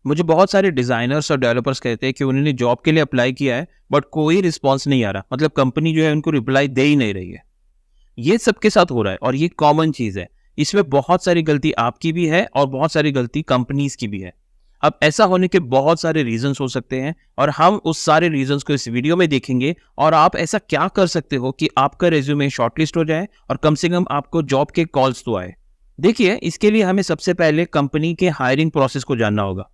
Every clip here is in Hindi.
मुझे बहुत सारे डिजाइनर्स और डेवलपर्स कहते हैं कि उन्होंने जॉब के लिए अप्लाई किया है बट कोई रिस्पॉन्स नहीं आ रहा, मतलब कंपनी जो है उनको रिप्लाई दे ही नहीं रही है। ये सबके साथ हो रहा है और ये कॉमन चीज है। इसमें बहुत सारी गलती आपकी भी है और बहुत सारी गलती कंपनीज की भी है। अब ऐसा होने के बहुत सारे रीजंस हो सकते हैं और हम उस सारे रीजंस को इस वीडियो में देखेंगे और आप ऐसा क्या कर सकते हो कि आपका रेज्यूमे शॉर्टलिस्ट हो जाए और कम से कम आपको जॉब के कॉल्स तो आए। देखिए, इसके लिए हमें सबसे पहले कंपनी के हायरिंग प्रोसेस को जानना होगा।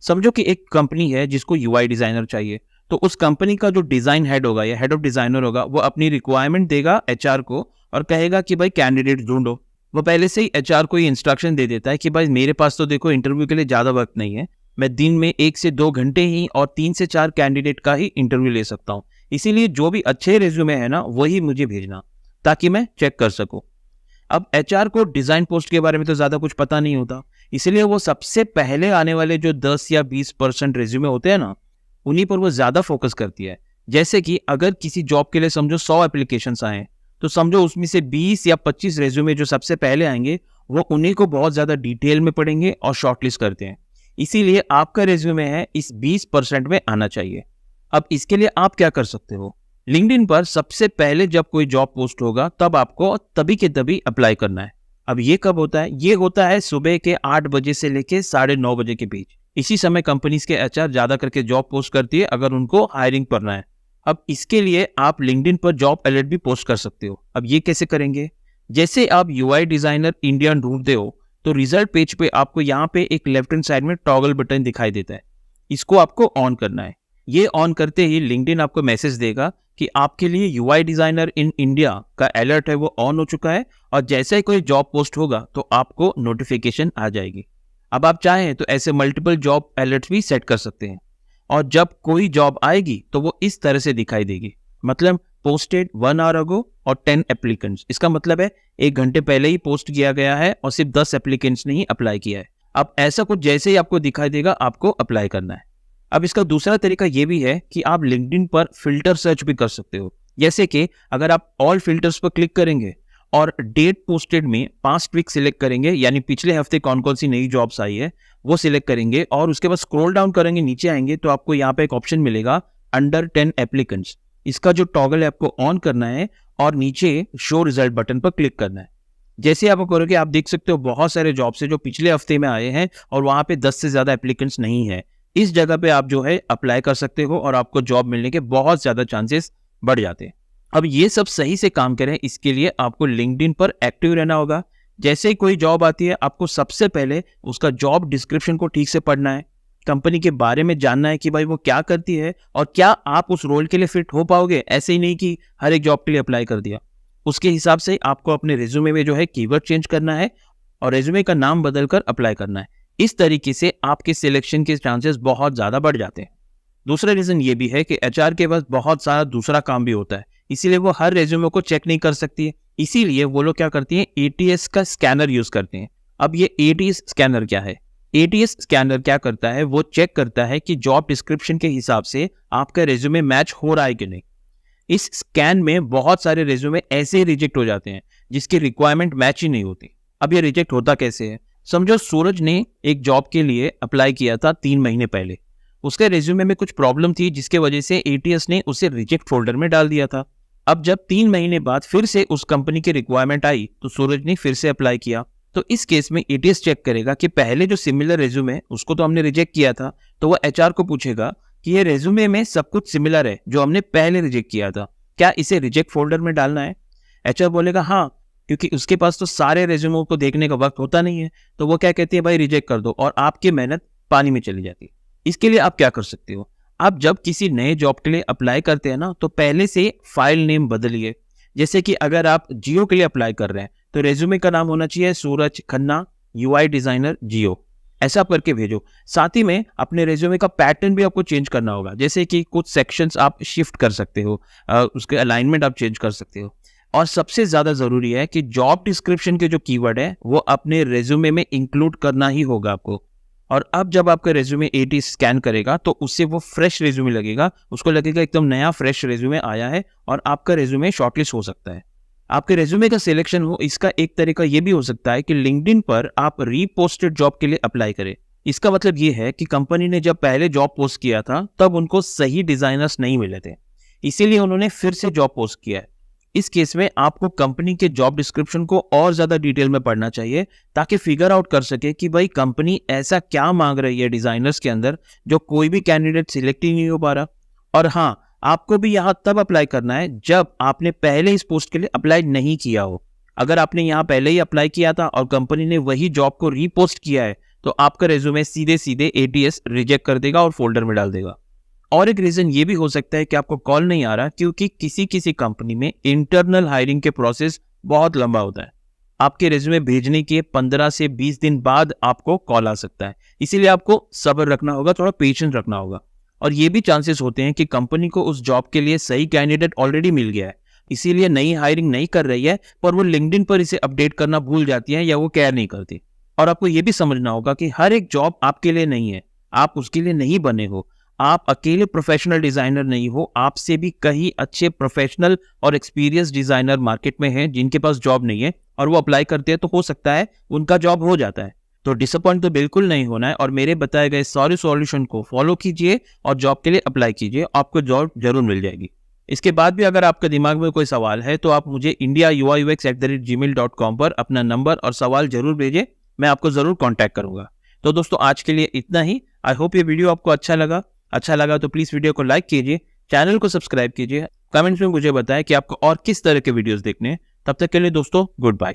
समझो कि एक कंपनी है जिसको यूआई डिजाइनर चाहिए, तो उस कंपनी का जो डिजाइन हेड होगा या हेड ऑफ डिजाइनर होगा वो अपनी रिक्वायरमेंट देगा एचआर को और कहेगा कि भाई कैंडिडेट ढूंढो। वो पहले से ही एचआर को ये इंस्ट्रक्शन दे देता है कि भाई मेरे पास तो देखो इंटरव्यू के लिए ज्यादा वक्त नहीं है, मैं दिन में 1 से 2 घंटे ही और 3 से 4 कैंडिडेट का ही इंटरव्यू ले सकता हूँ, इसीलिए जो भी अच्छे रिज्यूमे है ना वही मुझे भेजना ताकि मैं चेक कर सकूं। अब एचआर को डिजाइन पोस्ट के बारे में तो ज्यादा कुछ पता नहीं होता, इसलिए वो सबसे पहले आने वाले जो 10 या 20% रिज्यूमे होते हैं ना उन्हीं पर वो ज्यादा फोकस करती है। जैसे कि अगर किसी जॉब के लिए समझो 100 एप्लीकेशंस आए, तो समझो उसमें से 20 या 25 रेज्यूमे जो सबसे पहले आएंगे वो उन्हीं को बहुत ज्यादा डिटेल में पढ़ेंगे और शॉर्टलिस्ट करते हैं। इसीलिए आपका रेज्यूमे है इस 20% में आना चाहिए। अब इसके लिए आप क्या कर सकते हो, लिंक्डइन पर सबसे पहले जब कोई जॉब पोस्ट होगा तब आपको तभी के तभी अप्लाई करना है। अब ये कब होता है, ये होता है सुबह के 8 बजे से लेके 9:30 बजे के बीच। इसी समय कंपनीज के एचआर ज्यादा करके जॉब पोस्ट करती है अगर उनको हायरिंग करना है। अब इसके लिए आप लिंक्डइन पर जॉब अलर्ट भी पोस्ट कर सकते हो। अब ये कैसे करेंगे, जैसे आप यूआई डिजाइनर इंडिया ढूंढते हो तो रिजल्ट पेज पे आपको यहाँ पे एक लेफ्ट हैंड साइड में टॉगल बटन दिखाई देता है, इसको आपको ऑन करना है। ये ऑन करते ही लिंक्डइन आपको मैसेज देगा कि आपके लिए यूआई डिजाइनर इन इंडिया का अलर्ट है वो ऑन हो चुका है और जैसे ही कोई जॉब पोस्ट होगा तो आपको नोटिफिकेशन आ जाएगी। अब आप चाहें तो ऐसे मल्टीपल जॉब अलर्ट भी सेट कर सकते हैं और जब कोई जॉब आएगी तो वो इस तरह से दिखाई देगी, मतलब पोस्टेड 1 आवर अगो और 10 एप्लीकेंट्स। इसका मतलब है 1 घंटे पहले ही पोस्ट किया गया है और सिर्फ 10 एप्लीकेंट्स ने ही अप्लाई किया है। अब ऐसा कुछ जैसे ही आपको दिखाई देगा आपको अप्लाई करना है। अब इसका दूसरा तरीका ये भी है कि आप लिंक्डइन पर फिल्टर सर्च भी कर सकते हो। जैसे कि अगर आप ऑल फिल्टर्स पर क्लिक करेंगे और डेट पोस्टेड में 5 वीक सिलेक्ट करेंगे, यानी पिछले हफ्ते कौन कौन सी नई जॉब्स आई है वो सिलेक्ट करेंगे और उसके बाद स्क्रॉल डाउन करेंगे, नीचे आएंगे तो आपको यहाँ पे एक ऑप्शन मिलेगा अंडर 10 एप्लीकेंट्स। इसका जो टॉगल है आपको ऑन करना है और नीचे शो रिजल्ट बटन पर क्लिक करना है। जैसे आप करोगे आप देख सकते हो बहुत सारे जॉब्स है जो पिछले हफ्ते में आए हैं और वहां पे 10 से ज्यादा एप्लीकेंट्स नहीं है। इस जगह पे आप जो है अप्लाई कर सकते हो और आपको जॉब मिलने के बहुत ज्यादा चांसेस बढ़ जाते हैं। अब ये सब सही से काम करें इसके लिए आपको लिंक्डइन पर एक्टिव रहना होगा। जैसे ही कोई जॉब आती है आपको सबसे पहले उसका जॉब डिस्क्रिप्शन को ठीक से पढ़ना है, कंपनी के बारे में जानना है कि भाई वो क्या करती है और क्या आप उस रोल के लिए फिट हो पाओगे। ऐसे ही नहीं कि हर एक जॉब के लिए अप्लाई कर दिया। उसके हिसाब से आपको अपने रिज्यूमे में जो है कीवर्ड चेंज करना है और रिज्यूमे का नाम बदलकर अप्लाई करना है। इस तरीके से आपके सिलेक्शन के चांसेस बहुत ज्यादा बढ़ जाते हैं। दूसरा रीजन ये भी है कि एचआर के पास बहुत सारा दूसरा काम भी होता है, इसीलिए वो हर रेज्यूमे को चेक नहीं कर सकती है। इसीलिए वो लोग क्या करती हैं, एटीएस का स्कैनर यूज करते हैं। अब ये एटीएस स्कैनर क्या है, एटीएस स्कैनर क्या करता है, वो चेक करता है कि जॉब डिस्क्रिप्शन के हिसाब से आपका रेज्यूमे मैच हो रहा है कि नहीं। इस स्कैन में बहुत सारे रेज्यूमे ऐसे ही रिजेक्ट हो जाते हैं जिसकी रिक्वायरमेंट मैच ही नहीं होती। अब ये रिजेक्ट होता कैसे है, समझो सूरज ने एक जॉब के लिए अप्लाई किया था 3 महीने पहले। उसके रेज्यूमे में कुछ प्रॉब्लम थी जिसके वजह से एटीएस ने उसे रिजेक्ट फोल्डर में डाल दिया था। अब जब 3 महीने बाद फिर से उस कंपनी की रिक्वायरमेंट आई तो सूरज ने फिर से अप्लाई किया। तो इस केस में एटीएस चेक करेगा कि पहले जो सिमिलर रेज्यूमे उसको तो हमने रिजेक्ट किया था, तो वो एचआर को पूछेगा कि ये रेज्यूमे में सब कुछ सिमिलर है जो हमने पहले रिजेक्ट किया था, क्या इसे रिजेक्ट फोल्डर में डालना है। एचआर बोलेगा हाँ, क्योंकि उसके पास तो सारे रेज्यूमों को देखने का वक्त होता नहीं है। तो वो क्या कहती है, भाई रिजेक्ट कर दो, और आपकी मेहनत पानी में चली जाती है। इसके लिए आप क्या कर सकते हो, आप जब किसी नए जॉब के लिए अप्लाई करते हैं ना तो पहले से फाइल नेम बदलिए। जैसे कि अगर आप जियो के लिए अप्लाई कर रहे हैं तो रेज्यूमे का नाम होना चाहिए सूरज खन्ना यूआई डिजाइनर जियो, ऐसा करके भेजो। साथ ही में अपने रेज्यूमे का पैटर्न भी आपको चेंज करना होगा, जैसे कि कुछ सेक्शंस आप शिफ्ट कर सकते हो, उसके अलाइनमेंट आप चेंज कर सकते हो। और सबसे ज्यादा जरूरी है कि जॉब डिस्क्रिप्शन के जो कीवर्ड है वो अपने रेज्यूमे में इंक्लूड करना ही होगा आपको। और अब जब आपका रेज्यूमे एटी स्कैन करेगा तो उससे वो फ्रेश रेज्यूमे लगेगा, उसको लगेगा एकदम नया फ्रेश रेज्यूमे आया है और आपका रेज्यूमे शॉर्टलिस्ट हो सकता है। आपके रेज्यूमे का सिलेक्शन हो, इसका एक तरीका ये भी हो सकता है कि लिंक्डइन पर आप रीपोस्टेड जॉब के लिए अप्लाई करें। इसका मतलब ये है कि कंपनी ने जब पहले जॉब पोस्ट किया था तब उनको सही डिजाइनर्स नहीं मिले थे, इसीलिए उन्होंने फिर से जॉब पोस्ट किया है। इस केस में आपको कंपनी के जॉब डिस्क्रिप्शन को और ज्यादा डिटेल में पढ़ना चाहिए ताकि फिगर आउट कर सके कि भाई कंपनी ऐसा क्या मांग रही है डिजाइनर्स के अंदर जो कोई भी कैंडिडेट सिलेक्ट ही नहीं हो पा रहा। और हाँ, आपको भी यहाँ तब अप्लाई करना है जब आपने पहले इस पोस्ट के लिए अप्लाई नहीं किया हो। अगर आपने यहाँ पहले ही अप्लाई किया था और कंपनी ने वही जॉब को रीपोस्ट किया है तो आपका रेज्यूमे सीधे सीधे ATS रिजेक्ट कर देगा और फोल्डर में डाल देगा। और एक रीजन ये भी हो सकता है कि आपको कॉल नहीं आ रहा क्योंकि किसी किसी कंपनी में इंटरनल हायरिंग के प्रोसेस बहुत लंबा होता है। आपके रेज्यूमे भेजने के 15 से 20 दिन बाद आपको कॉल आ सकता है, इसीलिए आपको सब्र रखना होगा, थोड़ा पेशेंस रखना होगा। और ये भी चांसेस होते हैं कि कंपनी को उस जॉब के लिए सही कैंडिडेट ऑलरेडी मिल गया है, इसीलिए नई हायरिंग नहीं कर रही है, पर वो लिंक्डइन पर इसे अपडेट करना भूल जाती है या वो केयर नहीं करती। और आपको ये भी समझना होगा कि हर एक जॉब आपके लिए नहीं है, आप उसके लिए नहीं बने हो। आप अकेले प्रोफेशनल डिजाइनर नहीं हो, आपसे भी कई अच्छे प्रोफेशनल और एक्सपीरियंस डिजाइनर मार्केट में हैं जिनके पास जॉब नहीं है और वो अप्लाई करते हैं तो हो सकता है उनका जॉब हो जाता है। तो डिसअपॉइंट तो बिल्कुल नहीं होना है और मेरे बताए गए सारे सॉल्यूशन को फॉलो कीजिए और जॉब के लिए अप्लाई कीजिए, आपको जॉब जरूर मिल जाएगी। इसके बाद भी अगर आपके दिमाग में कोई सवाल है तो आप मुझे indiauix@gmail.com पर अपना नंबर और सवाल जरूर भेजें, मैं आपको जरूर कांटेक्ट करूंगा। तो दोस्तों आज के लिए इतना ही। आई होप ये वीडियो आपको अच्छा लगा तो प्लीज वीडियो को लाइक कीजिए, चैनल को सब्सक्राइब कीजिए, कमेंट्स में मुझे बताएं कि आपको और किस तरह के वीडियोस देखने हैं। तब तक के लिए दोस्तों गुड बाय।